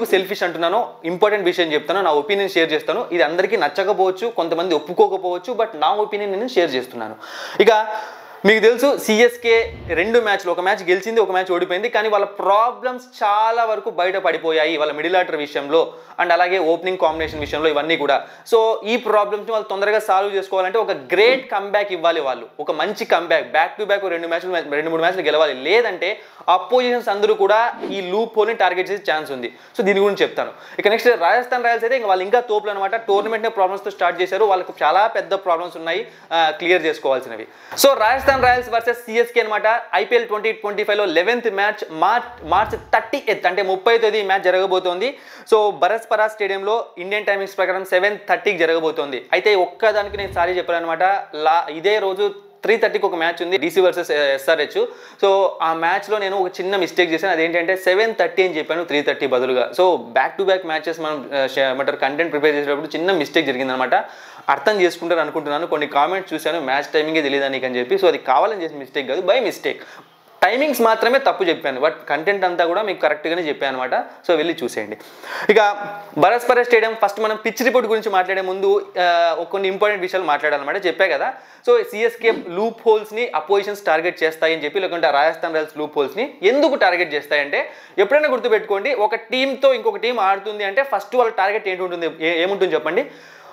Selfish అంటున్నానో important విషయం చెప్తాను, నా ఒపీనియన్ షేర్ చేస్తాను. ఇది అందరికీ నచ్చకపోవచ్చు, కొంతమంది ఒప్పుకోకపోవచ్చు, బట్ నా ఒపీనియన్ నేను షేర్ చేస్తున్నాను. ఇక మీకు తెలుసు సిఎస్కే 2 మ్యాచ్లు, ఒక మ్యాచ్ గెలిచింది, ఒక మ్యాచ్ ఓడిపోయింది. కానీ వాళ్ళ ప్రాబ్లమ్స్ చాలా వరకు బయట పడిపోయాయి వాళ్ళ మిడిల్ ఆర్డర్ విషయంలో అండ్ అలాగే ఓపెనింగ్ కాంబినేషన్ విషయంలో ఇవన్నీ కూడా. సో ఈ ప్రాబ్లమ్స్ని వాళ్ళు తొందరగా సాల్వ్ చేసుకోవాలంటే ఒక గ్రేట్ కంబ్యాక్ ఇవ్వాలి వాళ్ళు, ఒక మంచి కంబ్యాక్, బ్యాక్ టు బ్యాక్ 2-3 మ్యాచ్లు గెలవాలి. లేదంటే అపోజిషన్స్ అందరూ కూడా ఈ లూప్ హోల్ని టార్గెట్ చేసే ఛాన్స్ ఉంది. సో దీని గురించి చెప్తాను. ఇక నెక్స్ట్ రాజస్థాన్ రాయల్స్ అయితే వాళ్ళు ఇంకా తోపులు అనమాట. టోర్నమెంట్ని ప్రాబ్లమ్స్తో స్టార్ట్ చేశారు, వాళ్ళకు చాలా పెద్ద ప్రాబ్లమ్స్ ఉన్నాయి క్లియర్ చేసుకోవాల్సినవి. So Rajasthan Royals versus CSK అనమాట. ఐపీఎల్ 2025లో 11th మ్యాచ్ మార్చ్ 30th అంటే 30వ తేదీ మ్యాచ్ జరగబోతోంది. సో బరస్పరా స్టేడియంలో ఇండియన్ టైమింగ్స్ ప్రకారం 7:30కి జరగబోతోంది. అయితే ఒక్కదానికి నేను సారీ చెప్పాను అనమాట. ఇదే రోజు 3:30కి ఒక మ్యాచ్ ఉంది, డీసీ వర్సెస్ ఎస్ఆర్హెచ్. సో ఆ మ్యాచ్లో నేను ఒక చిన్న మిస్టేక్ చేశాను. అదేంటంటే 7:30 అని చెప్పాను, 3:30 బదులుగా. So back to back matches మనం ఏమంటారు కంటెంట్ ప్రిపేర్ చేసేటప్పుడు చిన్న మిస్టేక్ జరిగిందనమాట. అర్థం చేసుకుంటారు అనుకుంటున్నాను. కొన్ని కామెంట్స్ చూశాను, మ్యాచ్ టైమింగే తెలియదా నీకు అని చెప్పి. సో అది కావాలని చేసిన మిస్టేక్ కాదు, బై మిస్టేక్. టైమింగ్స్ మాత్రమే తప్పు చెప్పాను, బట్ కంటెంట్ అంతా కూడా మీకు కరెక్ట్గానే చెప్పాను అనమాట. సో వెళ్ళి చూసేయండి. ఇక బరస్పరా స్టేడియం ఫస్ట్ మనం పిచ్ రిపోర్ట్ గురించి మాట్లాడే ముందు కొన్ని ఇంపార్టెంట్ విషయాలు మాట్లాడాలన్నమాట. చెప్పా కదా. సో సిఎస్కే లూప్ హోల్స్ని అపోజిషన్స్ టార్గెట్ చేస్తాయని చెప్పి, లేకుంటే రాజస్థాన్ రాయల్స్ లూప్ హోల్స్ని ఎందుకు టార్గెట్ చేస్తాయంటే, ఎప్పుడైనా గుర్తుపెట్టుకోండి, ఒక టీంతో ఇంకొక టీం ఆడుతుంది అంటే ఫస్ట్ వాళ్ళ టార్గెట్ ఏముంటుంది చెప్పండి.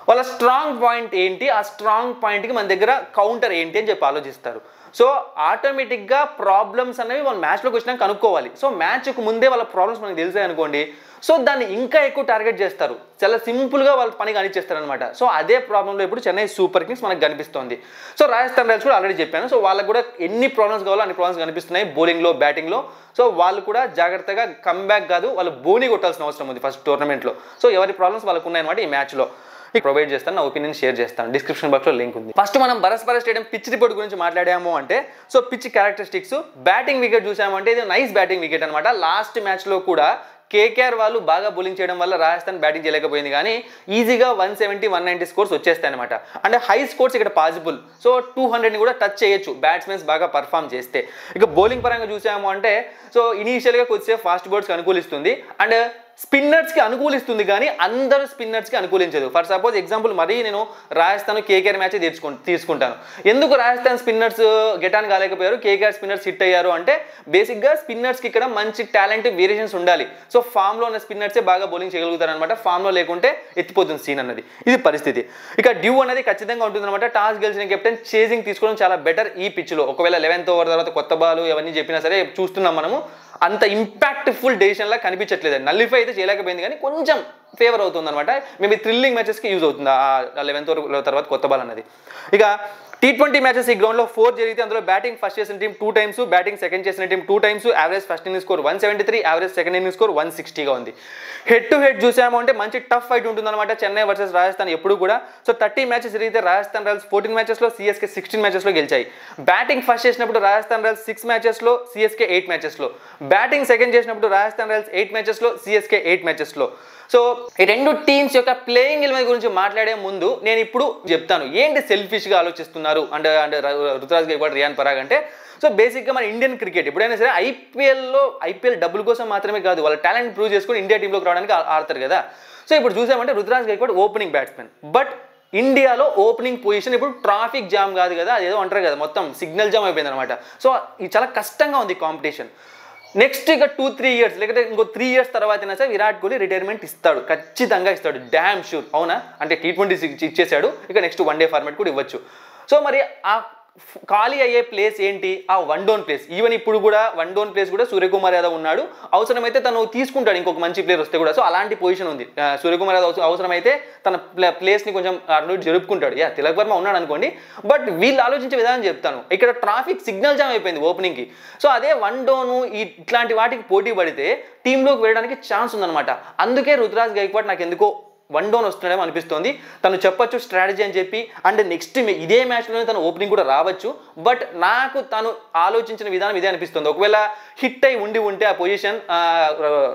వాళ్ళ స్ట్రాంగ్ పాయింట్ ఏంటి, ఆ స్ట్రాంగ్ పాయింట్కి మన దగ్గర కౌంటర్ ఏంటి అని చెప్పి ఆలోచిస్తారు. సో ఆటోమేటిక్గా ప్రాబ్లమ్స్ అనేవి వాళ్ళు మ్యాచ్లోకి వచ్చినాక కనుక్కోవాలి. సో మ్యాచ్కు ముందే వాళ్ళ ప్రాబ్లమ్స్ మనకు తెలిసాయి అనుకోండి, సో దాన్ని ఇంకా ఎక్కువ టార్గెట్ చేస్తారు, చాలా సింపుల్గా వాళ్ళ పని కానిచ్చేస్తారు అనమాట. సో అదే ప్రాబ్లంలో ఇప్పుడు చెన్నై సూపర్ కింగ్స్ మనకు కనిపిస్తుంది. సో రాజస్థాన్ రాయల్స్ కూడా ఆల్రెడీ చెప్పాను. సో వాళ్ళకు కూడా ఎన్ని ప్రాబ్లమ్స్ కావాలో అన్ని ప్రాబ్లమ్స్ కనిపిస్తున్నాయి బౌలింగ్లో, బ్యాటింగ్లో. సో వాళ్ళు కూడా జాగ్రత్తగా కమ్బ్యాక్ కాదు, వాళ్ళు బోని కొట్టాల్సిన అవసరం ఉంది ఫస్ట్ టోర్నమెంట్లో. సో ఎవరి ప్రాబ్లమ్స్ వాళ్ళకు ఉన్నాయన్నమాట ఈ మ్యాచ్లో. ప్రొవైడ్ చేస్తాను, నా ఒపీనియన్ షేర్ చేస్తాను. డిస్క్రిప్షన్ బాక్స్లో లింక్ ఉంది. ఫస్ట్ మనం బరస్పరా స్టేడియం పిచ్ రిపోర్ట్ గురించి మాట్లాడాము అంటే, so pitch characteristics, batting wicket చూసామంటే ఇది నైస్ బ్యాటింగ్ వికెట్ అనమాట. లాస్ట్ మ్యాచ్లో కూడా కేకేఆర్ వాళ్ళు బాగా బౌలింగ్ చేయడం వల్ల రాజస్థాన్ బ్యాటింగ్ చేయలేకపోయింది, కానీ ఈజీగా 170, 190 స్కోర్స్ వచ్చేస్తాయి అనమాట. అంటే హై స్కోర్స్ ఇక్కడ పాసిబుల్. సో 200ని కూడా టచ్ చేయొచ్చు బ్యాట్స్మెన్స్ బాగా పర్ఫామ్ చేస్తే. ఇక బౌలింగ్ పరంగా చూసాము అంటే, సో ఇనీషియల్గా కొద్దిసేపు ఫాస్ట్ బౌలర్స్కి అనుకూలిస్తుంది అండ్ స్పిన్నర్స్కి అనుకూలిస్తుంది, కానీ అందరూ స్పిన్నర్స్కి అనుకూలించదు. ఫర్ సపోజ్ ఎగ్జాంపుల్ మరీ నేను రాజస్థాన్ కేకేఆర్ మ్యాచ్ తీసుకుంటాను. ఎందుకు రాజస్థాన్ స్పిన్నర్స్ గెటాన్ కాలేకపోయారు, కేకేఆర్ స్పిన్నర్స్ హిట్ అయ్యారు అంటే, బేసిక్గా స్పిన్నర్స్కి ఇక్కడ మంచి టాలెంట్ వేరియేషన్స్ ఉండాలి. సో ఫామ్లో ఉన్న స్పిన్నర్సే బాగా బౌలింగ్ చేయగలుగుతారు అనమాట. ఫామ్లో లేకుంటే ఎత్తిపోతుంది సీన్ అన్నది, ఇది పరిస్థితి. ఇక డ్యూ అనేది ఖచ్చితంగా ఉంటుంది అనమాట. టాస్ గెలిచిన కెప్టెన్ చేజింగ్ తీసుకోవడం చాలా బెటర్ ఈ పిచ్లో. ఒకవేళ 11th ఓవర్ తర్వాత కొత్త బాల్ అవన్నీ చెప్పినా సరే చూస్తున్నాం మనము, అంత ఇంపాక్ట్ఫుల్ డెసిషన్ లా కనిపించట్లేదు. నల్లిఫై అయితే చేయలేకపోయింది, కానీ కొంచెం ఫేవర్ అవుతుంది అనమాట. మేబీ థ్రిల్లింగ్ మ్యాచెస్కి యూజ్ అవుతుంది ఆ 11th ఓవర్ తర్వాత కొత్త బాల్ అన్నది. ఇక T20 మ్యాచెస్ ఈ గ్రౌండ్లో 4 జరిగితే అందులో బ్యాటింగ్ ఫస్ట్ చేసిన టీం 2 times, బ్యాటింగ్ సెకండ్ చేసిన team 2 times. Average first inning score 173, average second inning score 160గా ఉంది. హెడ్ టు హెడ్ చూసాము అంటే మంచి టఫ్ ఫైట్ ఉంటుందన్నమాట చెన్నై వర్సెస్ రాజస్థాన్ ఎప్పుడు కూడా. సో 30 మ్యాచెస్ జరిగితే రాజస్థాన్ రాయల్స్ 14 మ్యాచెస్లో, సిఎస్కే 16 మ్యాచెస్లో గెలిచాయి. బ్యాటింగ్ ఫస్ట్ చేసినప్పుడు రాజస్థాన్ రాయల్స్ 6 మ్యాచెస్లో, సిఎస్కే 8 మ్యాచెస్లో. బ్యాటింగ్ సెకండ్ చేసినప్పుడు రాజస్థాన్ రాయల్స్ 8 మ్యాచెస్లో, సిఎస్కే 8 మ్యాచెస్లో. సో ఈ రెండు టీమ్స్ యొక్క ప్లేయింగ్ ఎలిమెంట్ గురించి మాట్లాడే ముందు నేను ఇప్పుడు చెప్తాను ఏంటి సెల్ఫిష్గా ఆలోచిస్తున్నారు అంటే రుతురాజ్ గైక్వాడ్, రియాన్ పరాగ్ అంటే. సో బేసిక్గా మన ఇండియన్ క్రికెట్ ఎప్పుడైనా సరే ఐపీఎల్ డబ్బుల కోసం మాత్రమే కాదు, వాళ్ళ టాలెంట్ ప్రూవ్ చేసుకుని ఇండియా టీంలోకి రావడానికి ఆడతారు కదా. సో ఇప్పుడు చూసామంటే Ruturaj Gaikwad opening batsmen, but ఇండియాలో ఓపెనింగ్ పొజిషన్ ఇప్పుడు ట్రాఫిక్ జామ్ కాదు కదా, అదేదో అంటారు కదా మొత్తం సిగ్నల్ జామ్ అయిపోయింది అనమాట. సో ఇది చాలా కష్టంగా ఉంది కాంపిటీషన్. నెక్స్ట్ ఇక 2-3 years లేకపోతే ఇంకో 3 years తర్వాత అయినా సరే విరాట్ కోహ్లీ రిటైర్మెంట్ ఇస్తాడు, ఖచ్చితంగా ఇస్తాడు, డ్యామ్ షూర్. అవునా? అంటే T20 ఇచ్చేసాడు, ఇక నెక్స్ట్ వన్డే ఫార్మాట్ కూడా ఇవ్వచ్చు. సో మరి ఆ ఖాళీ అయ్యే ప్లేస్ ఏంటి? ఆ వన్ డౌన్ ప్లేస్. ఈవెన్ ఇప్పుడు కూడా వన్ డౌన్ ప్లేస్ కూడా సూర్యకుమార్ యాదవ్ ఉన్నాడు, అవసరమైతే తను తీసుకుంటాడు ఇంకొక మంచి ప్లేయర్ వస్తే కూడా. సో అలాంటి పొజిషన్ ఉంది. సూర్యకుమార్ యాదవ్ అవసరమైతే తన ప్లేస్ని కొంచెం జరుపుకుంటాడు. తిలక్ వర్మ ఉన్నాడు అనుకోండి, బట్ వీళ్ళు ఆలోచించే విధానం చెప్తాను. ఇక్కడ ట్రాఫిక్ సిగ్నల్ జామ్ అయిపోయింది ఓపెనింగ్కి. సో అదే వన్ డౌను ఇట్లాంటి వాటికి పోటీ పడితే టీంలోకి వెళ్ళడానికి ఛాన్స్ ఉందన్నమాట. అందుకే రుతురాజ్ గైక్వాడ్ నాకు ఎందుకో వన్ డౌన్ వస్తున్నాడేమో అనిపిస్తోంది. తను చెప్పొచ్చు స్ట్రాటజీ అని చెప్పి, అండ్ నెక్స్ట్ ఇదే మ్యాచ్లోనే తను ఓపెనింగ్ కూడా రావచ్చు. బట్ నాకు తను ఆలోచించిన విధానం ఇదే అనిపిస్తుంది. ఒకవేళ హిట్ అయి ఉంటే ఆ పొజిషన్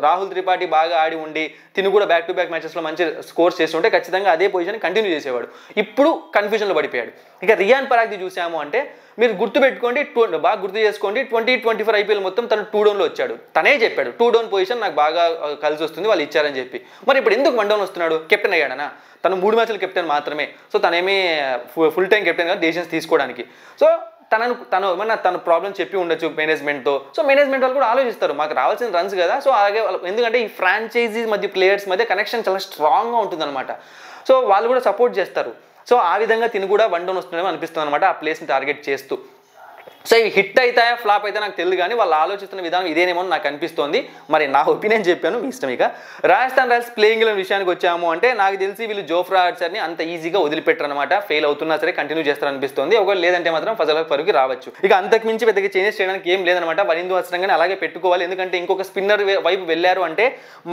రాహుల్ త్రిపాఠి బాగా ఆడి ఉండి తిను కూడా బ్యాక్ టు బ్యాక్ మ్యాచెస్లో మంచి స్కోర్స్ చేస్తుంటే ఖచ్చితంగా అదే పొజిషన్ కంటిన్యూ చేసేవాడు. ఇప్పుడు కన్ఫ్యూజన్లో పడిపోయాడు. ఇక రియాన్ పరాగ్ది చూసాము అంటే మీరు గుర్తుపెట్టుకోండి, బాగా గుర్తు చేసుకోండి, 2024 IPL మొత్తం తను 2 డౌన్లో వచ్చాడు. తనే చెప్పాడు 2 డౌన్ పొజిషన్ నాకు బాగా కలిసి వస్తుంది, వాళ్ళు ఇచ్చారని చెప్పి. మరి ఇప్పుడు ఎందుకు 1 డౌన్ వస్తున్నాడు? కెప్టెన్ అయ్యాడనా? తను 3 మ్యాచ్లు కెప్టెన్ మాత్రమే. సో తనేమీ ఫుల్ టైం కెప్టెన్ కాదు డెసిషన్స్ తీసుకోవడానికి. సో తను ఏమన్నా తన ప్రాబ్లం చెప్పి ఉండొచ్చు మేనేజ్మెంట్తో. సో మేనేజ్మెంట్ వాళ్ళు కూడా ఆలోచిస్తారు, మాకు రావాల్సిన రన్స్ కదా. సో అలాగే ఎందుకంటే ఈ ఫ్రాంచైజీస్ మధ్య ప్లేయర్స్ మధ్య కనెక్షన్ చాలా స్ట్రాంగ్గా ఉంటుందన్నమాట. సో వాళ్ళు కూడా సపోర్ట్ చేస్తారు. సో ఆ విధంగా తిని కూడా 1 డౌన్ వస్తుందేమో అనిపిస్తుంది అనమాట, ఆ ప్లేస్ని టార్గెట్ చేస్తూ. సో ఇవి హిట్ అవుతాయా ఫ్లాప్ అయితే నాకు తెలియదు, కానీ వాళ్ళు ఆలోచిస్తున్న విధానం ఇదేనేమో నాకు అనిపిస్తోంది. మరి నా ఒపీనియన్ చెప్పాను, మీ ఇష్టం. ఇక రాజస్థాన్ రాయల్స్ ప్లేయింగ్ ఎలెవన్ విషయానికి వచ్చాము అంటే నాకు తెలిసి వీళ్ళు జోఫ్రా ఆర్చర్ని అంత ఈజీగా వదిలిపెట్టరు అనమాట. ఫెయిల్ అవుతున్నా సరే కంటిన్యూ చేస్తారు అనిపిస్తుంది. ఒకవేళ లేదంటే మాత్రం ఫజల్ ఫరూకి రావచ్చు. ఇక అంతకు మించి పెద్దగా చేంజెస్ చేయడానికి ఏం లేదనమాట. వనిందు హసరంగానే అలాగే పెట్టుకోవాలి. ఎందుకంటే ఇంకొక స్పిన్నర్ వైపు వెళ్ళారు అంటే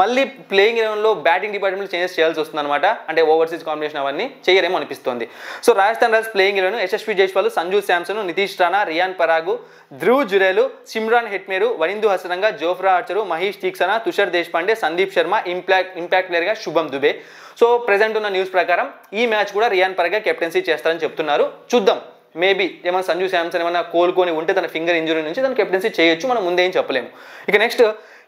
మళ్ళీ ప్లేయింగ్ ఎలెవన్లో బ్యాటింగ్ డిపార్ట్మెంట్లో చేంజెస్ చేయాల్సి వస్తుంది అనమాట. అంటే ఓవర్సీస్ కాంబినేషన్ అవన్నీ చేయరేమో అనిపిస్తుంది. So Rajasthan Royals playing eleven Yashasvi Jaiswal, Sanju Samson, Nitish Rana, Riyan Parag, Dhruv Jurel, Shimron Hetmyer, Wanindu Hasaranga, Jofra Archer, Maheesh Theekshana, Tushar Deshpande, Sandeep Sharma, impact ప్లేయర్గా శుభం దుబే. సో ప్రెజెంట్ ఉన్న న్యూస్ ప్రకారం ఈ మ్యాచ్ కూడా రియాన్ పరాగ్ కెప్టెన్సీ చేస్తారని చెప్తున్నారు. చూద్దాం, మేబీ ఏమైనా సంజు శాంసన్ ఏమైనా కోలుకొని ఉంటే తన ఫింగర్ ఇంజురీ నుంచి తను కెప్టెన్సీ చేయొచ్చు, మనం ముందేం చెప్పలేము. ఇక నెక్స్ట్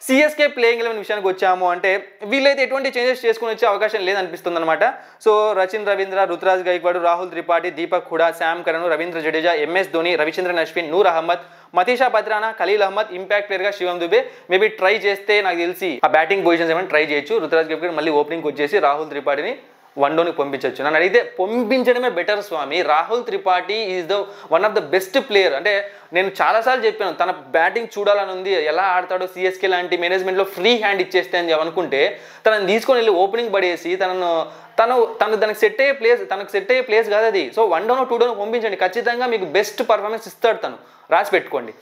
సిఎస్కే ప్లేయింగ్ ఎలెవన్ విషయానికి వచ్చాము అంటే వీళ్ళైతే ఎటువంటి చేంజెస్ చేసుకుని వచ్చే అవకాశం లేదనిపిస్తుంది అనమాట. So Rachin Ravindra, Ruturaj Gaikwad, Rahul Tripathi, Deepak Hooda, Sam Curran, Ravindra Jadeja, MS Dhoni, Ravichandran Ashwin, Noor Ahmad, Matheesha Pathirana, Khaleel Ahmed, impact ప్లేయర్గా శివం దుబే. మేబీ ట్రై చేస్తే నాకు తెలిసి ఆ బ్యాటింగ్ పొజిషన్స్ ఏమైనా ట్రై చేయొచ్చు. రుతురాజ్ గైక్వాడ్ మళ్ళీ ఓపెనింగ్ వచ్చేసి రాహుల్ త్రిపాఠిని 1 డౌన్కి పంపించవచ్చు. నన్ను అడిగితే పంపించడమే బెటర్ స్వామి. Rahul Tripathi is the one of the best player. అంటే నేను చాలాసార్లు చెప్పాను, తన బ్యాటింగ్ చూడాలని ఉంది, ఎలా ఆడతాడో. సిఎస్కే లాంటి మేనేజ్మెంట్లో ఫ్రీ హ్యాండ్ ఇచ్చేస్తే అని అనుకుంటే తనని తీసుకొని వెళ్ళి ఓపెనింగ్ పడేసి తను దానికి సెట్ అయ్యే ప్లేస్ కాదు అది. సో 1 డౌన్ 2 డౌన్ పంపించండి, ఖచ్చితంగా మీకు బెస్ట్ పర్ఫార్మెన్స్ ఇస్తాడు తను, రాసి పెట్టుకోండి.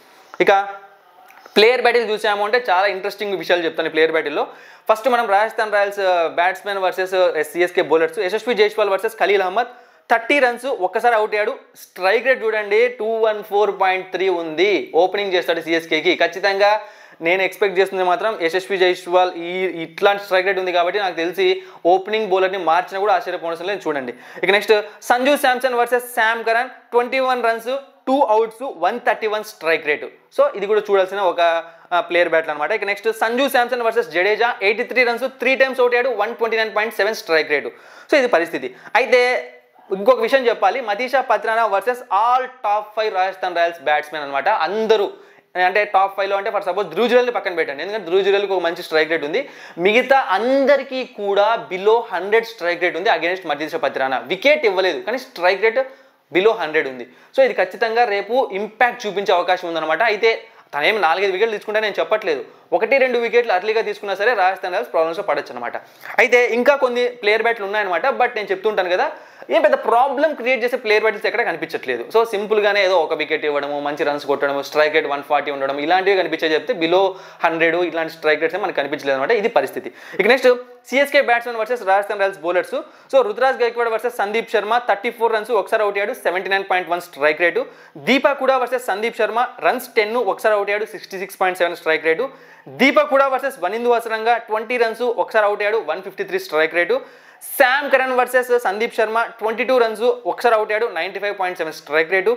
ఇక ప్లేయర్ బ్యాటిల్ చూసాము అంటే చాలా ఇంట్రెస్టింగ్ విషయాలు చెప్తాను. ప్లేయర్ బ్యాటిల్లో ఫస్ట్ మనం Rajasthan Royals batsmen versus CSK bowlers. Yashasvi Jaiswal versus Khaleel Ahmed. 30 runs, ఒక్కసారి అవుట్ అయ్యాడు. స్ట్రైక్ రేట్ చూడండి 214.3 ఉంది. ఓపెనింగ్ చేస్తాడు సిఎస్కేకి. ఖచ్చితంగా నేను ఎక్స్పెక్ట్ చేస్తుంది మాత్రం యశస్వి జైస్వాల్ ఇట్లాంటి స్ట్రైక్ రేట్ ఉంది కాబట్టి నాకు తెలిసి ఓపెనింగ్ బౌలర్ని మార్చినా కూడా ఆశ్చర్యపోవడం లేదు. చూడండి. ఇక next Sanju Samson versus Sam Curran. 21 runs, 2 outs, 131 strike rate. So ఇది కూడా చూడాల్సిన ఒక ప్లేయర్ బ్యాటిల్ అనమాట. ఇక next Sanju Samson versus Jadeja. 83 runs, 3 times out అయ్యాడు, 129.7 స్ట్రైక్ రేటు. సో ఇది పరిస్థితి. అయితే ఇంకొక విషయం చెప్పాలి, Matheesha Pathirana versus all top 5 Rajasthan Royals batsmen అనమాట. అందరూ అంటే టాప్ 5లో అంటే ఫర్ సపోజ్ ధ్రువ్ జురేల్ని పక్కన పెట్టండి, ఎందుకంటే ధ్రువ్ జురేల్కి ఒక మంచి స్ట్రైక్ రేట్ ఉంది. మిగతా అందరికీ కూడా బిలో 100 స్ట్రైక్ రేట్ ఉంది అగేన్స్ట్ మతీషా పత్రానా. వికెట్ ఇవ్వలేదు కానీ స్ట్రైక్ రేట్ బిలో 100 ఉంది. సో ఇది ఖచ్చితంగా రేపు ఇంపాక్ట్ చూపించే అవకాశం ఉందన్నమాట. అయితే తనేం 4-5 వికెట్లు తీసుకుంటే నేను చెప్పట్లేదు, 1-2 వికెట్లు అర్లీగా తీసుకున్నా సరే రాజస్థాన్ రాయల్స్ ప్రాబ్లమ్స్లో పడచ్చు అనమాట. అయితే ఇంకా కొన్ని ప్లేయర్ బ్యాట్లు ఉన్నాయన్నమాట. బట్ నేను చెప్తుంటాను కదా, ఏం పెద్ద ప్రాబ్లం క్రియేట్ చేసే ప్లేయర్ బ్యాటిల్స్ ఎక్కడ కనిపించట్లేదు. సో సింపుల్గానే ఏదో 1 వికెట్ ఇవ్వడము, మంచి రన్స్ కొట్టడము, స్ట్రైక్ రేట్ 140 ఉండడం, ఇలాంటివి కనిపించే చెప్తే బిలో 100 ఇలాంటి స్ట్రైక్ రేట్స్ మనకు కనిపించలేదు అనమాట. ఇది పరిస్థితి. ఇక next CSK batsmen versus Rajasthan Royals bowlers. So Ruturaj Gaikwad versus Sandeep Sharma. 34 runs, ఒకసారి అవుట్ అయ్యాడు, 79.1 strike rate. Deepak Hooda versus Sandeep Sharma. Runs 10, ఒకసారి అవుట్ అయ్యాడు, 66.7 strike rate. Deepak Hooda versus Wanindu Hasaranga. 20 runs, ఒకసారి అవుట్ అయ్యాడు, 153 strike rate. Sam Curran versus Sandeep Sharma. 22 runs, ఒకసారి అవుట్ అయ్యాడు, 95.7 strike rate.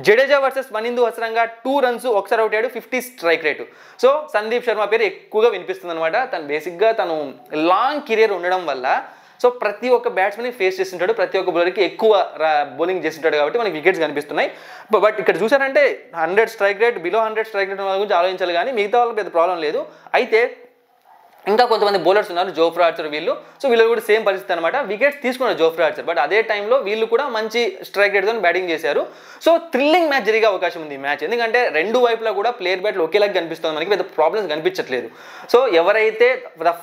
Jadeja versus Wanindu Hasaranga. 2 runs, ఒకసారి out అయ్యాడు, 50 strike rate. So Sandeep Sharma పేరు ఎక్కువగా వినిపిస్తుంది అనమాట. తను బేసిక్గా లాంగ్ కెరియర్ ఉండడం వల్ల సో ప్రతి ఒక్క బ్యాట్స్మెన్ ఫేస్ చేస్తుంటాడు, ప్రతి ఒక్క బౌలర్కి ఎక్కువ బౌలింగ్ చేస్తుంటాడు కాబట్టి మనకి వికెట్స్ కనిపిస్తున్నాయి. బట్ ఇక్కడ చూసారంటే 100 strike rate, below 100 strike rate గురించి ఆలోచించాలి, కానీ మిగతా వాళ్ళకి పెద్ద ప్రాబ్లం లేదు. అయితే ఇంకా కొంతమంది బౌలర్స్ ఉన్నారు, జోఫ్రా ఆర్చర్ వీళ్ళు. సో వీళ్ళు కూడా సేమ్ పరిస్థితి అనమాట. వికెట్స్ తీసుకున్నారు జోఫ్రా ఆర్చర్, బట్ అదే టైంలో వీళ్ళు కూడా మంచి స్ట్రైక్ రేట్తో బ్యాటింగ్ చేశారు. సో థ్రిల్లింగ్ మ్యాచ్ జరిగే అవకాశం ఉంది ఈ మ్యాచ్, ఎందుకంటే రెండు వైపులా కూడా ప్లేయర్ బ్యాట్లు ఒకేలాగా కనిపిస్తుంది, మనకి పెద్ద ప్రాబ్లమ్స్ కనిపించట్లేదు. సో ఎవరైతే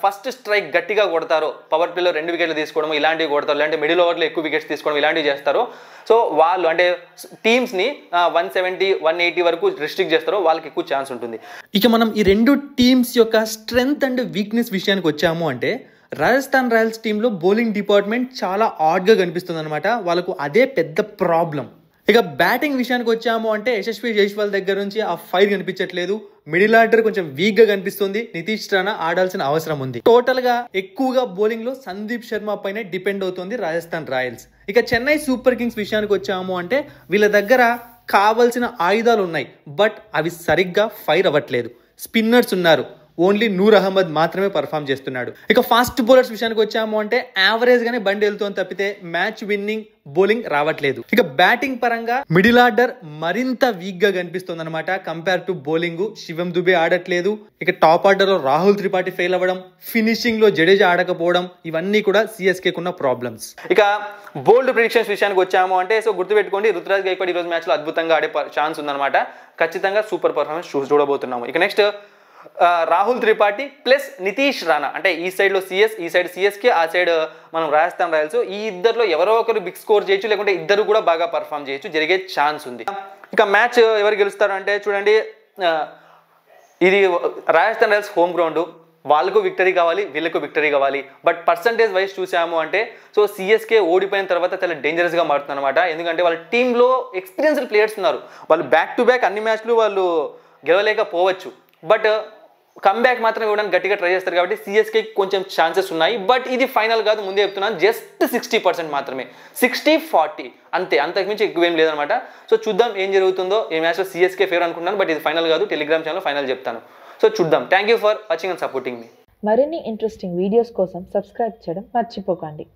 ఫస్ట్ స్ట్రైక్ గట్టిగా కొడతారో, పవర్ ప్లేలో 2 వికెట్లు తీసుకోవడం ఇలాంటివి కొడతారు, లేదంటే మిడిల్ ఓవర్లో ఎక్కువ వికెట్స్ తీసుకోవడం ఇలాంటివి చేస్తారో, సో వాళ్ళు అంటే టీమ్స్ని 170, 180 వరకు రిస్ట్రిక్ట్ చేస్తారో వాళ్ళకి ఎక్కువ ఛాన్స్ ఉంటుంది. ఇక మనం ఈ రెండు టీమ్స్ యొక్క స్ట్రెంగ్త్ అండ్ వీక్నెస్ విషయానికి వచ్చాము అంటే రాజస్థాన్ రాయల్స్ టీంలో బౌలింగ్ డిపార్ట్మెంట్ చాలా ఆడ్గా కనిపిస్తుంది అనమాట. వాళ్ళకు అదే పెద్ద ప్రాబ్లం. ఇక బ్యాటింగ్ విషయానికి వచ్చాము అంటే యశస్వి జైస్వాల్ దగ్గర నుంచి ఆ ఫైర్ కనిపించట్లేదు. మిడిల్ ఆర్డర్ కొంచెం వీక్ గా కనిపిస్తుంది. నితీష్ రాణా ఆడాల్సిన అవసరం ఉంది. టోటల్ గా ఎక్కువగా బౌలింగ్ లో సందీప్ శర్మ పైన డిపెండ్ అవుతుంది రాజస్థాన్ రాయల్స్. ఇక చెన్నై సూపర్ కింగ్స్ విషయానికి వచ్చాము అంటే వీళ్ళ దగ్గర కావాల్సిన ఆయుధాలు ఉన్నాయి, బట్ అవి సరిగ్గా ఫైర్ అవ్వట్లేదు. స్పిన్నర్స్ ఉన్నారు, ఓన్లీ నూర్ అహ్మద్ మాత్రమే పర్ఫామ్ చేస్తున్నాడు. ఇక ఫాస్ట్ బౌలర్స్ విషయానికి వచ్చాము అంటే యావరేజ్ గానే బండి వెళ్తుంది తప్పితే మ్యాచ్ విన్నింగ్ బౌలింగ్ రావట్లేదు. ఇక బ్యాటింగ్ పరంగా మిడిల్ ఆర్డర్ మరింత వీక్ గా కనిపిస్తుంది అనమాట కంపేర్ టు బౌలింగ్. శివం దుబే ఆడట్లేదు. ఇక టాప్ ఆర్డర్ లో రాహుల్ త్రిపాఠి ఫెయిల్ అవ్వడం, ఫినిషింగ్ లో జడేజా ఆడకపోవడం, ఇవన్నీ కూడా సిఎస్కే కున్న ప్రాబ్లమ్స్. ఇక బోల్డ్ ప్రిడిక్షన్స్ విషయానికి వచ్చాము అంటే సో గుర్తుపెట్టుకోండి, రుతురాజ్ గైక్వాడ్ ఈ రోజు మ్యాచ్ లో అద్భుతంగా ఆడే ఛాన్స్ ఉందన్నమాట. ఖచ్చితంగా సూపర్ పర్ఫార్మెన్స్ చూడబోతున్నాము. ఇక నెక్స్ట్ రాహుల్ త్రిపాఠి ప్లస్ నితీష్ రాణా, అంటే ఈ సైడ్ లో సిఎస్, ఈ సైడ్ సిఎస్కే, ఆ సైడ్ మనం రాజస్థాన్ రాయల్స్. ఈ ఇద్దరులో ఎవరో ఒకరు బిగ్ స్కోర్ చేయొచ్చు, లేకుంటే ఇద్దరు కూడా బాగా పర్ఫామ్ చేయొచ్చు, జరిగే ఛాన్స్ ఉంది. ఇక మ్యాచ్ ఎవరు గెలుస్తారు అంటే చూడండి, ఇది రాజస్థాన్ రాయల్స్ హోమ్ గ్రౌండ్, వాళ్ళకు విక్టరీ కావాలి, వీళ్ళకు విక్టరీ కావాలి. బట్ పర్సంటేజ్ వైజ్ చూసాము అంటే సో సిఎస్కే ఓడిపోయిన తర్వాత చాలా డేంజరస్గా మారుతుంది అనమాట. ఎందుకంటే వాళ్ళ టీంలో ఎక్స్పీరియన్స్డ్ ప్లేయర్స్ ఉన్నారు. వాళ్ళు బ్యాక్ టు బ్యాక్ అన్ని మ్యాచ్లు వాళ్ళు గెలవలేకపోవచ్చు, బట్ కమ్బ్యాక్ మాత్రం ఇవ్వడానికి గట్టిగా ట్రై చేస్తారు. కాబట్టి సిఎస్కే కొంచెం ఛాన్సెస్ ఉన్నాయి. బట్ ఇది ఫైనల్ కాదు, ముందే చెప్తున్నాను, జస్ట్ 60% మాత్రమే, 60-40 అంతే, అంతకుమించి ఎక్కువ ఏం లేదనమాట. సో చూద్దాం ఏం జరుగుతుందో. ఈ మ్యాచ్లో సిఎస్కే ఫేవర్ అనుకుంటున్నాను, బట్ ఇది ఫైనల్ కాదు. టెలిగ్రామ్ ఛానల్ ఫైనల్ చెప్తాను. సో చూద్దాం. Thank you for watching and supporting మీ. మరిన్ని ఇంట్రెస్టింగ్ వీడియోస్ కోసం సబ్స్క్రైబ్ చేయడం మర్చిపోకండి.